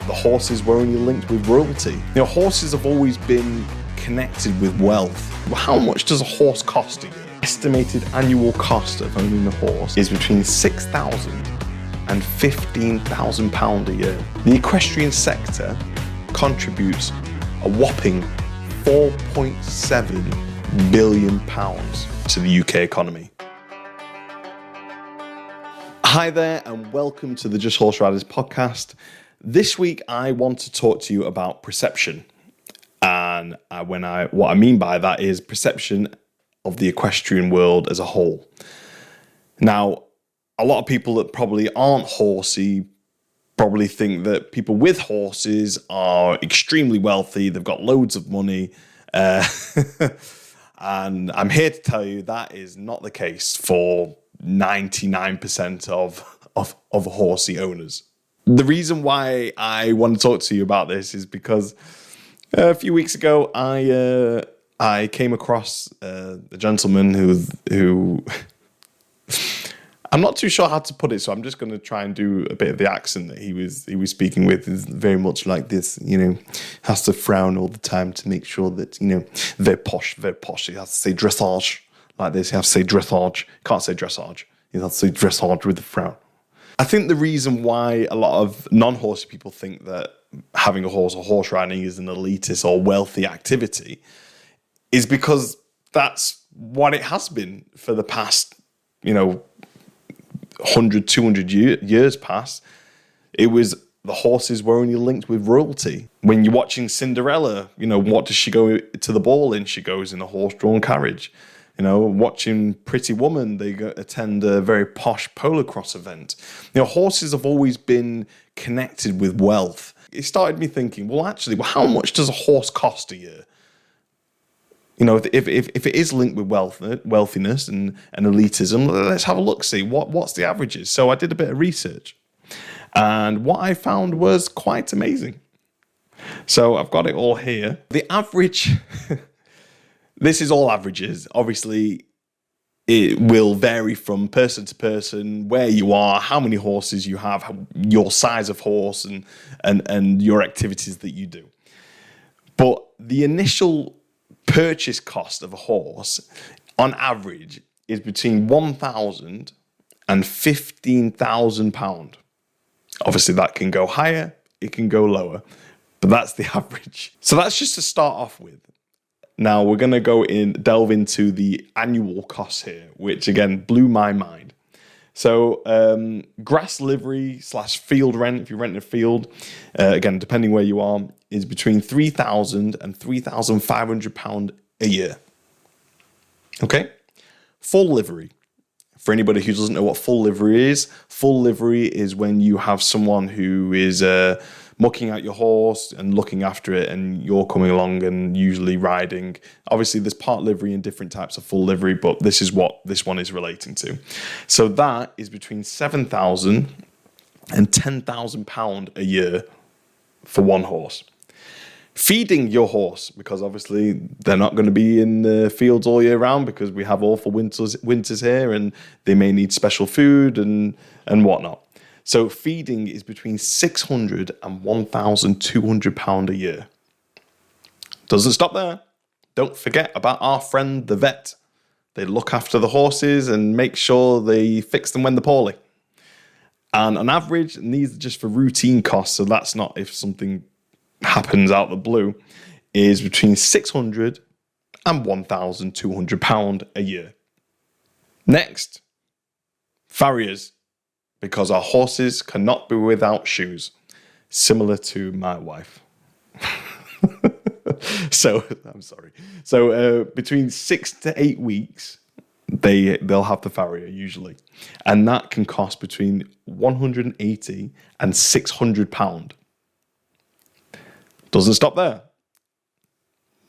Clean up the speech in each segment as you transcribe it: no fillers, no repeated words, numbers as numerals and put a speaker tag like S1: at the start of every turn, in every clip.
S1: the horses were only linked with royalty. You know, horses have always been connected with wealth. How much does a horse cost a year? Estimated annual cost of owning a horse is between £6,000 and £15,000 a year. The equestrian sector contributes a whopping £4.7 billion to the UK economy. Hi there and welcome to the Just Horse Riders podcast. This week I want to talk to you about perception. And what I mean by that is perception of the equestrian world as a whole. Now, a lot of people that probably aren't horsey probably think that people with horses are extremely wealthy, they've got loads of money, and I'm here to tell you that is not the case for 99% of horsey owners. The reason why I want to talk to you about this is because a few weeks ago I came across a gentleman who I'm not too sure how to put it, so I'm just going to try and do a bit of the accent that he was speaking with. Is very much like this, has to frown all the time to make sure that, they're posh. He has to say dressage like this. He has to say dressage. Can't say dressage. He has to say dressage with a frown. I think the reason why a lot of non-horsey people think that having a horse or horse riding is an elitist or wealthy activity is because that's what it has been for the past, 100, 200 years past. It was the horses were only linked with royalty. When you're watching Cinderella, what does she go to the ball in? She goes in a horse-drawn carriage. Watching Pretty Woman, they go attend a very posh polo cross event. Horses have always been connected with wealth. It started me thinking, well, how much does a horse cost a year? If it is linked with wealthiness and elitism, let's have a look, see what's the averages. So I did a bit of research, and what I found was quite amazing. So I've got it all here. The average, this is all averages. Obviously, it will vary from person to person, where you are, how many horses you have, your size of horse, and your activities that you do. But the initial purchase cost of a horse, on average, is between £1,000 and £15,000. Obviously, that can go higher, it can go lower, but that's the average. So that's just to start off with. Now we're going to delve into the annual costs here, which again blew my mind. So grass livery / field rent, if you're renting a field, again, depending where you are, is between £3,000 and £3,500 a year. Okay? Full livery. For anybody who doesn't know what full livery is when you have someone who is mucking out your horse and looking after it, and you're coming along and usually riding. Obviously, there's part livery and different types of full livery, but this is what this one is relating to. So that is between £7,000 and £10,000 a year for one horse. Feeding your horse, because obviously they're not going to be in the fields all year round because we have awful winters here, and they may need special food and whatnot. So feeding is between £600 and £1,200 a year. Doesn't stop there. Don't forget about our friend the vet. They look after the horses and make sure they fix them when they're poorly. And on average, and these are just for routine costs, so that's not if something happens out the blue, is between £600 and £1,200 a year. Next, farriers. Because our horses cannot be without shoes, similar to my wife. So, I'm sorry. So, between 6 to 8 weeks, they'll have the farrier usually. And that can cost between £180 and £600. Doesn't stop there.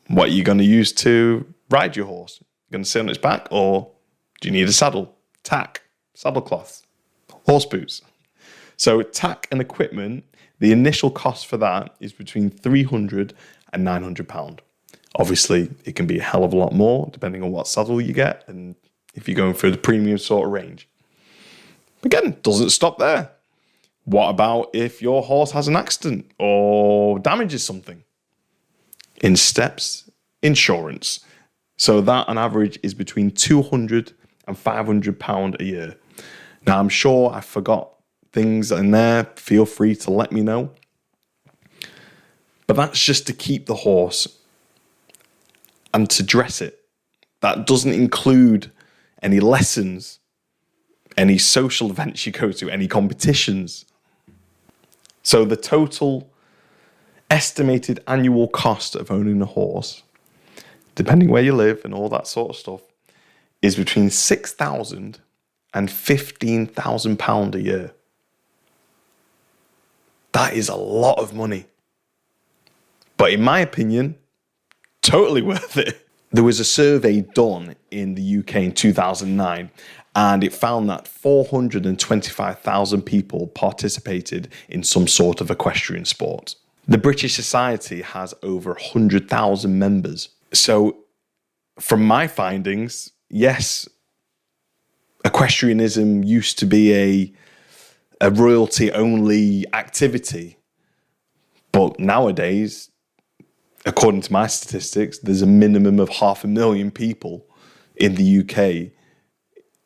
S1: What are you going to use to ride your horse? You're going to sit on its back, or do you need a saddle, tack, saddle cloths? Horse boots. So tack and equipment, the initial cost for that is between £300 and £900. Obviously, it can be a hell of a lot more depending on what saddle you get and if you're going for the premium sort of range. Again, doesn't stop there. What about if your horse has an accident or damages something? In steps, insurance. So that on average is between £200 and £500 a year. Now I'm sure I forgot things in there. Feel free to let me know. But that's just to keep the horse and to dress it. That doesn't include any lessons, any social events you go to, any competitions. So the total estimated annual cost of owning a horse, depending where you live and all that sort of stuff, is between £6,000 and £15,000 a year. That is a lot of money. But in my opinion, totally worth it. There was a survey done in the UK in 2009, and it found that 425,000 people participated in some sort of equestrian sport. The British Society has over 100,000 members. So from my findings, yes, equestrianism used to be a royalty-only activity. But nowadays, according to my statistics, there's a minimum of 500,000 people in the UK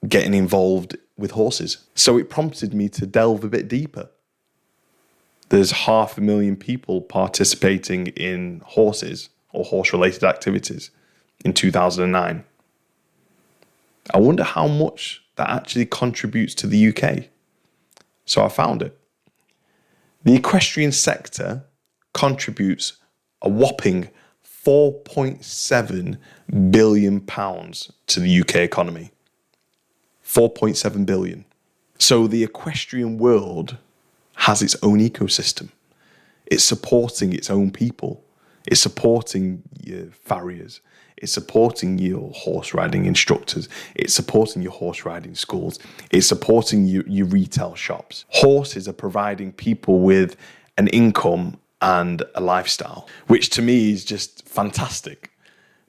S1: getting involved with horses. So it prompted me to delve a bit deeper. There's 500,000 people participating in horses or horse-related activities in 2009. I wonder how much that actually contributes to the UK. So I found it. The equestrian sector contributes a whopping £4.7 billion to the UK economy. 4.7 billion. So the equestrian world has its own ecosystem. It's supporting its own people. It's supporting your farriers. It's supporting your horse riding instructors. It's supporting your horse riding schools. It's supporting your retail shops. Horses are providing people with an income and a lifestyle, which to me is just fantastic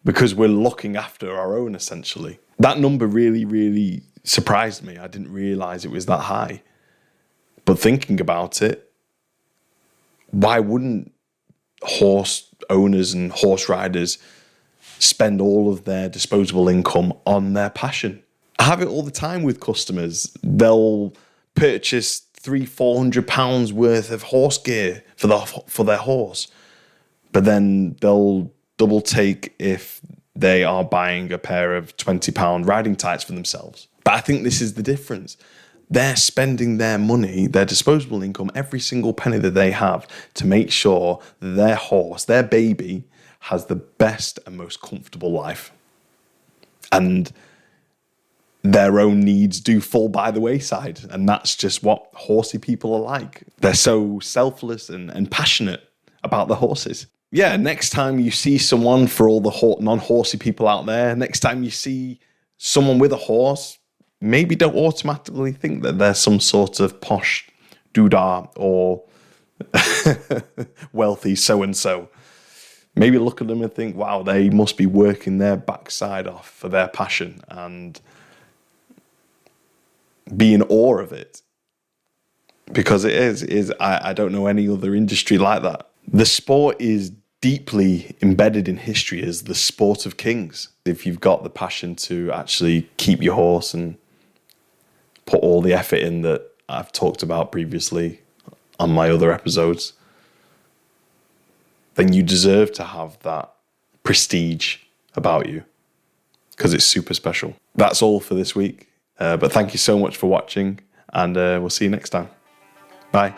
S1: because we're looking after our own essentially. That number really, really surprised me. I didn't realize it was that high. But thinking about it, why wouldn't horse owners and horse riders spend all of their disposable income on their passion? I have it all the time with customers. They'll purchase £300-400 worth of horse gear for their horse, but then they'll double take if they are buying a pair of £20 riding tights for themselves. But I think this is the difference. They're spending their money, their disposable income, every single penny that they have to make sure their horse, their baby, has the best and most comfortable life. And their own needs do fall by the wayside. And that's just what horsey people are like. They're so selfless and passionate about the horses. Yeah, next time you see someone, for all the non-horsey people out there, next time you see someone with a horse, maybe don't automatically think that they're some sort of posh doodah or wealthy so-and-so. Maybe look at them and think, wow, they must be working their backside off for their passion, and be in awe of it. Because it is I don't know any other industry like that. The sport is deeply embedded in history as the sport of kings. If you've got the passion to actually keep your horse and put all the effort in that I've talked about previously on my other episodes, then you deserve to have that prestige about you because it's super special. That's all for this week. But thank you so much for watching, and we'll see you next time. Bye.